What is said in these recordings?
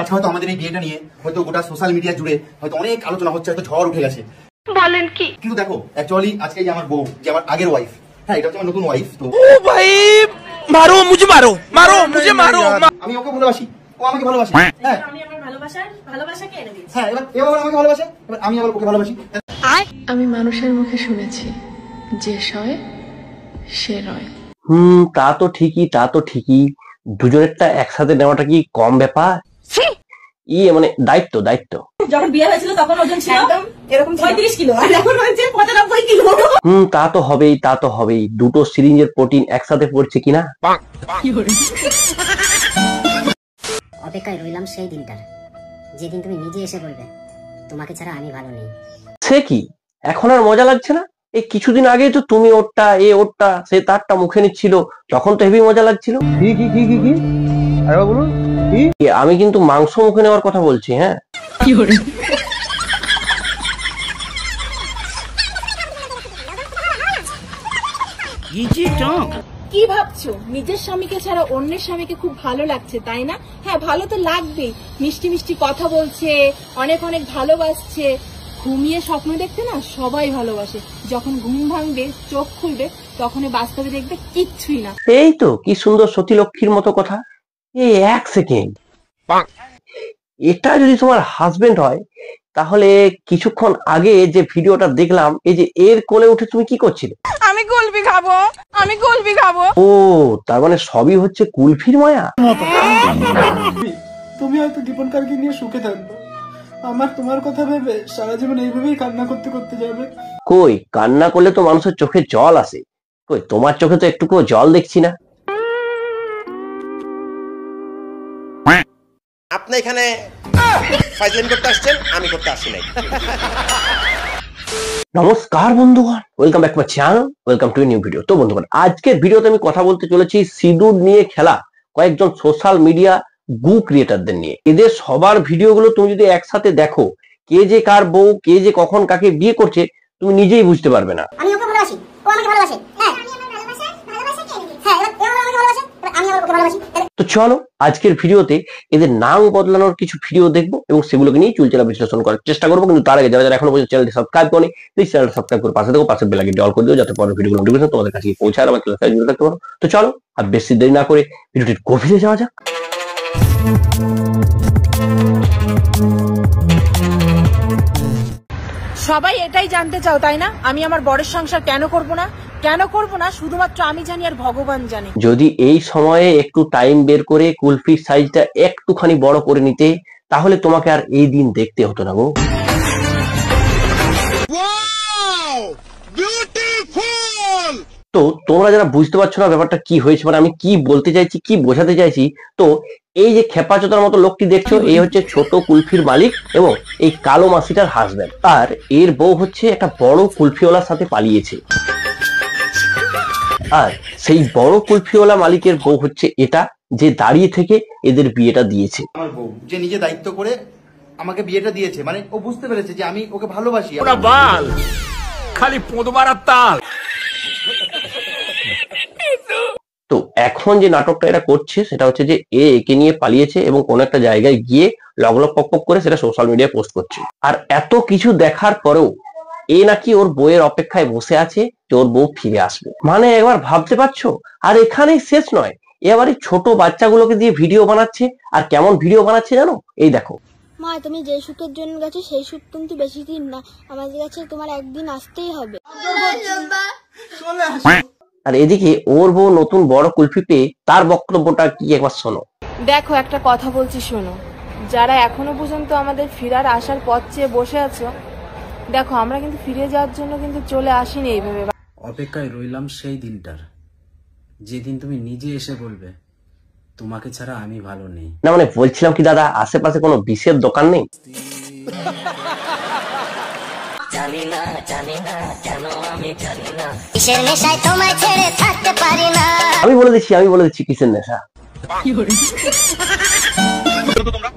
আজকে হয়তো আমাদের এই বিয়েটা নিয়ে হয়তো গোটা সোশ্যাল মিডিয়া জুড়ে হয়তো অনেক আলোচনা হচ্ছে, হয়তো ঝড় উঠে গেছে। বলেন কি? কিন্তু দেখো অ্যাকচুয়ালি আজকে যে আমার বউ, যে আমার আগের ওয়াইফ, হ্যাঁ এটা হচ্ছে আমার নতুন ওয়াইফ। তো ও ভাই মারো মুঝে, মারো মুঝে, মারো। আমি ওকে ভালোবাসি, ও আমাকে ভালোবাসে। হ্যাঁ আমি আমার ভালোবাসাকে এনে দিয়েছি। হ্যাঁ, এবার আমাকে ভালোবাসে, এবার আমি আবার ওকে ভালোবাসি। আমি মানুষের মুখে শুনেছি, যে সয় সে রয়। তা তো ঠিকই, দুজনেরটা একসাথে নেওয়াটা কি কম ব্যাপার? মানে দায়িত্ব। যখন বিয়ে হয়েছিল তখন ওজন ছিল এরকম 35 কিলো, আর এখন হয়েছে 95 কিলো। তা তো হবেই, দুটো সিরিঞ্জের প্রোটিন একসাথে পড়ছে কিনা। অপেক্ষায় রইলাম সেই দিনটার, যেদিন তুমি নিজে এসে বলবে তোমাকে ছাড়া আমি ভালো নেই। সে কি এখন আর মজা লাগছে না? এই কিছুদিন আগে তো তুমি ওরটা ওরটা সে তারটা মুখে নিচ্ছিল, তখন তো হেভি মজা লাগছিল। কি আরে বলুন, আমি কিন্তু মাংস মুখে নেওয়ার কথা বলছি। হ্যাঁ, কি ভাবছো? নিজের স্বামীকে ছাড়া অন্যের স্বামীকে খুব ভালো লাগছে, তাই না? হ্যাঁ, ভালো তো লাগবেই। মিষ্টি মিষ্টি কথা বলছে, অনেক অনেক ভালোবাসছে। ঘুমিয়ে স্বপ্ন দেখতে না সবাই ভালোবাসে, যখন ঘুম ভাঙবে, চোখ খুলবে, তখন বাস্তবে দেখবে কিচ্ছুই না। এই তো কি সুন্দর সতী লক্ষ্মীর মতো কথা। এই এক সেকেন্ড, এটা যদি তোমার হাজবেন্ড হয়, তাহলে কিছুক্ষণ আগে যে ভিডিওটা দেখলাম, এই যে এর কোলে উঠে তুমি কি করছিলে? আমি কুলফি খাবো। ও, তার মানে সবই হচ্ছে কুলফির মায়া। তুমি হয়তো দীপনকারকে নিয়ে সুখে থাকবে, আমার তোমার কথা ভেবে সারা জীবন এইভাবেই কান্না করতে করতে যাবে। কই, কান্না করলে তো মানুষের চোখে জল আসে, কই তোমার চোখে তো একটুকু জল দেখছি না। আপনি এখানে ফাইজলামি করতে আসছেন, আমি করতে আসি নাই। নমস্কার বন্ধুগণ, welcome back to my channel, welcome to new video. তো বন্ধুগণ, আজকের ভিডিওতে আমি কথা বলতে চলেছি সিঁদুর নিয়ে খেলা কয়েকজন সোশ্যাল মিডিয়া গু ক্রিয়েটারদের নিয়ে। এদের সবার ভিডিওগুলো তুমি যদি একসাথে দেখো, কে যে কার বউ, কে যে কখন কাকে বিয়ে করছে, তুমি নিজেই বুঝতে পারবে না। আমি ওকে ভালোবাসি, ও আমাকে ভালোবাসে। হ্যাঁ, আমি আমার ভালোবাসাকে এনে দিয়েছি। হ্যাঁ, এবার ও আমাকে ভালোবাসে, এবার আমি আবার ওকে ভালোবাসি। তো চলো আজকের ভিডিওতে এদের নাম বদলানোর কিছু ভিডিও দেখবো এবং সেগুলোকে নিয়ে চুলচেরা বিশ্লেষণ করার চেষ্টা করবো। কিন্তু তার আগে যারা এখনো পর্যন্ত চ্যানেলটি সাবস্ক্রাইব করেনি, প্লিজ চ্যানেলটা সাবস্ক্রাইব করে পাশে দেখো, পাশের বেল আইকনটি অল করে দিও, যাতে পরের ভিডিওগুলো নোটিফিকেশন তোমাদের কাছে পৌঁছায়, আমার চ্যানেল জুড়ে থাকতে পারো। তো চলো আর বেশি দেরি না করে ভিডিওটির গভীরে যাওয়া যাক। সবাই এটাই জানতে চাও, তাই না? আমি আমার বরের সংসার কেন করব না, শুধুমাত্র আমি জানি আর ভগবান জানে। যদি এই সময়ে একটু টাইম বের করে কুলফির সাইজটা একটুখানি বড় করে নিতে, তাহলে তোমাকে আর এই দিন দেখতে হতো না গো। তো তোমরা যারা বুঝতে পারছো না ব্যাপারটা কি হয়েছে, মানে আমি কি বলতে চাইছি, কি বোঝাতে চাইছি, তো এই যে খেপাচোতার মতো লোকটি দেখছো, এই হচ্ছে ছোট কুলফির মালিক এবং এই কালো মাসিটার হাজবেন্ড। আর এর বউ হচ্ছে একটা বড় কুলফিওয়ালার সাথে পালিয়েছে, আর সেই বড় কুলফিওয়ালা মালিকের বউ হচ্ছে এটা, যে দাঁড়িয়ে থেকে এদের বিয়েটা দিয়েছে। আমার বউ যে নিজে দায়িত্ব করে আমাকে বিয়েটা দিয়েছে, মানে ও বুঝতে পেরেছে যে আমি ওকে ভালোবাসি। খালি পোদমারার তাল। তো এখন যে নাটকটা এরা করছে সেটা হচ্ছে যে একে নিয়ে পালিয়েছে এবং কোন একটা জায়গায় গিয়ে লগলগ পক করে সেটা সোশ্যাল মিডিয়ায় পোস্ট করছে। আর এত কিছু দেখার পরেও এ নাকি ওর বউয়ের অপেক্ষায় বসে আছে যে ওর বউ ফিরে আসবে। মানে একবার ভাবতে পারছো? আর এখানেই শেষ নয়, এবার এই ছোট বাচ্চাগুলোকে দিয়ে ভিডিও বানাচ্ছে। আর কেমন ভিডিও বানাচ্ছে জানো? এই দেখো। মা, তুমি যে সুখের জন্য গেছো সেই সুখ কিন্তু বেশি দিন না, আমাদের কাছে তোমার একদিন আসতেই হবে। আর এদিকে ওর বউ নতুন বড় কুলফি পেয়ে তার বক্তব্যটা কি একবার শোনো। দেখো, একটা কথা বলছি শোনো, যারা এখনো পর্যন্ত আমাদের ফিরার আসার পথ চেয়ে বসে আছো, দেখো আমরা কিন্তু ফিরে যাওয়ার জন্য কিন্তু চলে আসিনি এইভাবে। অপেক্ষায় রইলাম সেই দিনটার, যেদিন তুমি নিজে এসে বলবে তোমাকে ছাড়া আমি ভালো নেই। না মানে বলছিলাম কি দাদা, আশেপাশে কোনো বিষের দোকান নেই? জানি না কেন আমি জানি না, কিসের নেশায় তোমায় ছেড়ে থাকতে পারি না। আমি বলে দিচ্ছি কিসের নেশা। তোমরা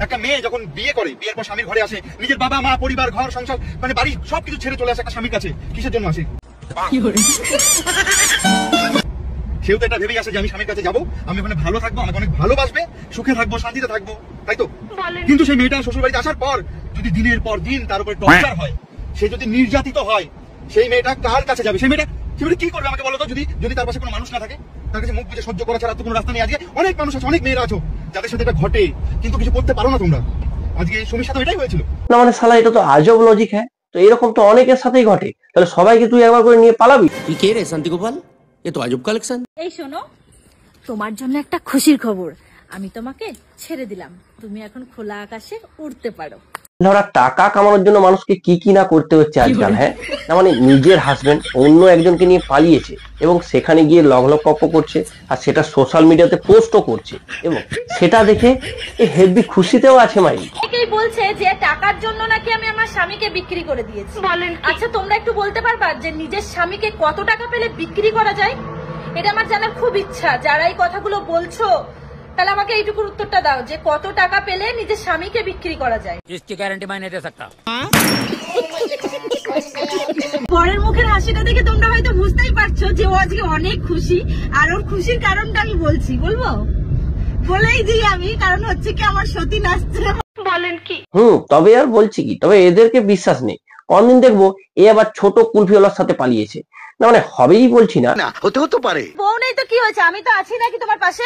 একটা মেয়ে যখন বিয়ে করে, বিয়ের পর স্বামীর ঘরে আসে, নিজের বাবা মা পরিবার ঘর সংসার মানে বাড়ি সবকিছু ছেড়ে চলে আসে একটা স্বামীর কাছে, কিসের জন্য আসে? সেও তো এটা ভেবেই আসে যে আমি স্বামীর কাছে যাবো, আমি ওখানে ভালো থাকবো, আমাকে অনেক ভালোবাসবে, সুখে থাকবো, শান্তিতে থাকবো, তাই তো? কিন্তু সেই মেয়েটা শ্বশুর বাড়িতে আসার পর যদি দিনের পর দিন তার উপরে টর্চার হয়, সে যদি নির্যাতিত হয়, সেই মেয়েটা কার কাছে যাবে? সেই মেয়েটা কি করবে আমাকে বলো তো? যদি তার পাশে কোনো মানুষ না থাকে, তার কাছে মুখ বুঝে সহ্য করা ছাড়া তো কোনো রাস্তা নেই। আজকে অনেক মানুষ আছে, অনেক মেয়েরা আছো যাদের সাথে এটা ঘটে, কিন্তু কিছু করতে পারো না তোমরা। আজকে সুমির সাথে এটাই হয়েছিল। না মানে শালা এটা তো আজব লজিক। হ্যাঁ, তো এরকম তো অনেকের সাথেই ঘটে। তাহলে সবাইকে তুই একবার করে নিয়ে পালাবি? তুই কে রে শান্তি গোপাল? এ তো আজব কালেকশন। এই শোনো, তোমার জন্য একটা খুশির খবর, আমি তোমাকে ছেড়ে দিলাম, তুমি এখন খোলা আকাশে উড়তে পারো। ধরা টাকা কামানোর জন্য মানুষকে কি কি না করতে হচ্ছে আজকাল। হ্যাঁ, না মানে নিজের হাজবেন্ড অন্য একজনকে নিয়ে পালিয়েছে এবং সেখানে গিয়ে লগলগ কপ্প করছে, আর সেটা সোশ্যাল মিডিয়াতে পোস্টও করছে, এবং সেটা দেখে হেভি খুশিতেও আছে মাই। অনেকেই বলছে যে টাকার জন্য নাকি আমি আমার স্বামীকে বিক্রি করে দিয়েছি। আচ্ছা তোমরা একটু বলতে পারবা যে নিজের স্বামীকে কত টাকা পেলে বিক্রি করা যায়? এটা আমার জানার খুব ইচ্ছা। যারা এই কথাগুলো বলছো তাহলে আমাকে এইটুকুর উত্তরটা দাও যে কত টাকা পেলে নিজের স্বামীকে বিক্রি করা যায়। इसकी गारंटी मैं नहीं दे सकता। পরের মুখের হাসিটা দেখে তোমরা হয়তো বুঝতেই পারছো যে ও আজকে অনেক খুশি, আর ওর খুশির কারণটা আমি বলবো বলেই দিই আমি, কারণ হচ্ছে কি আমার সতীন আসছে। বলেন কি? তবে আর বলছি কি, তবে এদেরকে বিশ্বাস নেই। কোনদিন দেখবো এ আবার ছোট কুলফিওয়ালার সাথে পালিয়েছে। না মানে হবেই বলছি না, হতে পারে। বউ নেই তো কি হয়েছে, আমি তো আছি নাকি তোমার পাশে।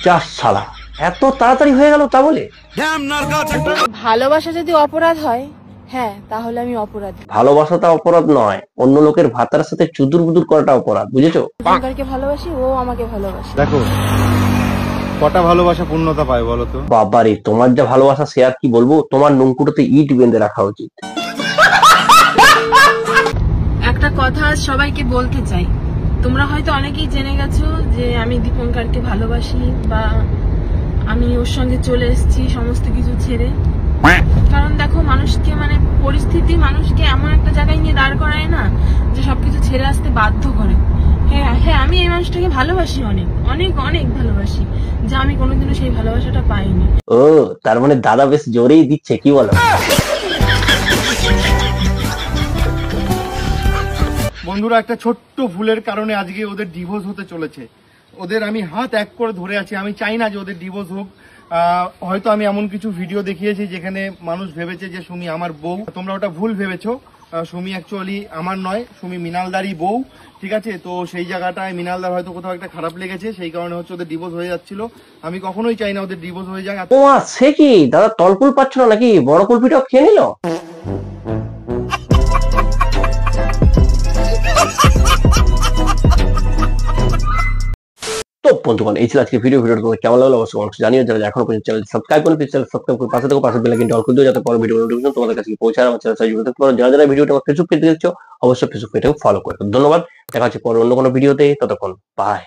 চাস শালা এত তাড়াতাড়ি হয়ে গেল তা বলে? ভালোবাসা যদি অপরাধ হয়, হ্যাঁ তাহলে আমি অপরাধী। ভালোবাসাটা অপরাধ নয়, অন্য লোকের ভাতার সাথে চুদুর বুদুর করাটা অপরাধ, বুঝেছো? সরকারকে ভালোবাসি, ও আমাকে ভালোবাসে। দেখো কটা ভালোবাসা পূর্ণতা পায় বলো তো? বাবারে, তোমার যা ভালোবাসা সে আর কি বলবো। তোমার নুনকুটোতে ইট বেঁধে রাখা উচিত। একটা কথা আজ সবাইকে বলতে চাই, তোমরা হয়তো অনেকেই জেনে গেছো যে আমি দীপঙ্করকে ভালোবাসি বা আমি ওর সঙ্গে চলে এসেছি সমস্ত কিছু ছেড়ে। কারণ দেখো মানুষকে মানে পরিস্থিতি মানুষকে এমন একটা জায়গায় নিয়ে দাঁড় করায় না যে সবকিছু ছেড়ে আসতে বাধ্য করে। হ্যাঁ আমি এই মানুষটাকে ভালোবাসি, অনেক অনেক অনেক ভালোবাসি, যা আমি কোনোদিনও সেই ভালোবাসাটা পাইনি। ও তার মানে দাদা বেশ জোরেই দিচ্ছে, কি বলো? বন্ধুরা, একটা ছোট্ট ভুলের কারণে আজকে ওদের ডিভোর্স হতে চলেছে। ওদের আমি হাত এক করে ধরে আছি, আমি চাই না যে ওদের ডিভোর্স হোক। হয়তো আমি এমন কিছু ভিডিও দেখিয়েছি যেখানে মানুষ ভেবেছে যে সুমি আমার বউ। তোমরা ওটা ভুল ভেবেছো। সুমি অ্যাকচুয়ালি আমার নয়, সুমি মৃণালদারই বউ, ঠিক আছে? তো সেই জায়গাটায় মৃণালদার হয়তো কোথাও একটা খারাপ লেগেছে, সেই কারণে হচ্ছে ওদের ডিভোর্স হয়ে যাচ্ছিল। আমি কখনোই চাই না ওদের ডিভোর্স হয়ে যাক। ও সে কি দাদা তলকুল পাচ্ছ না নাকি? বড় কুলপিটাও খেয়ে নিল? তো বন্ধুগণ, এই ছিল আজকে ভিডিওটা তোমাদের কেমন লাগলো অবশ্যই অবশ্যই জানিও। যারা এখনো পর্যন্ত চ্যানেল সাবস্ক্রাইব করেন, চ্যানেল সাবস্ক্রাইব করে পাশে থেকে পাশে বেল আইকনটি অল করে দিও, যাতে পরের ভিডিও নোটিফিকেশন তোমাদের কাছে পৌঁছায়। আমার চ্যানেল সাবস্ক্রাইব করতে পারো। যারা ভিডিওটা আমার ফেসবুক পেজে দেখছো অবশ্যই ফেসবুক পেজটাকে ফলো করে। ধন্যবাদ, দেখা হচ্ছে পরে অন্য কোনো ভিডিওতে। ততক্ষণ বাই।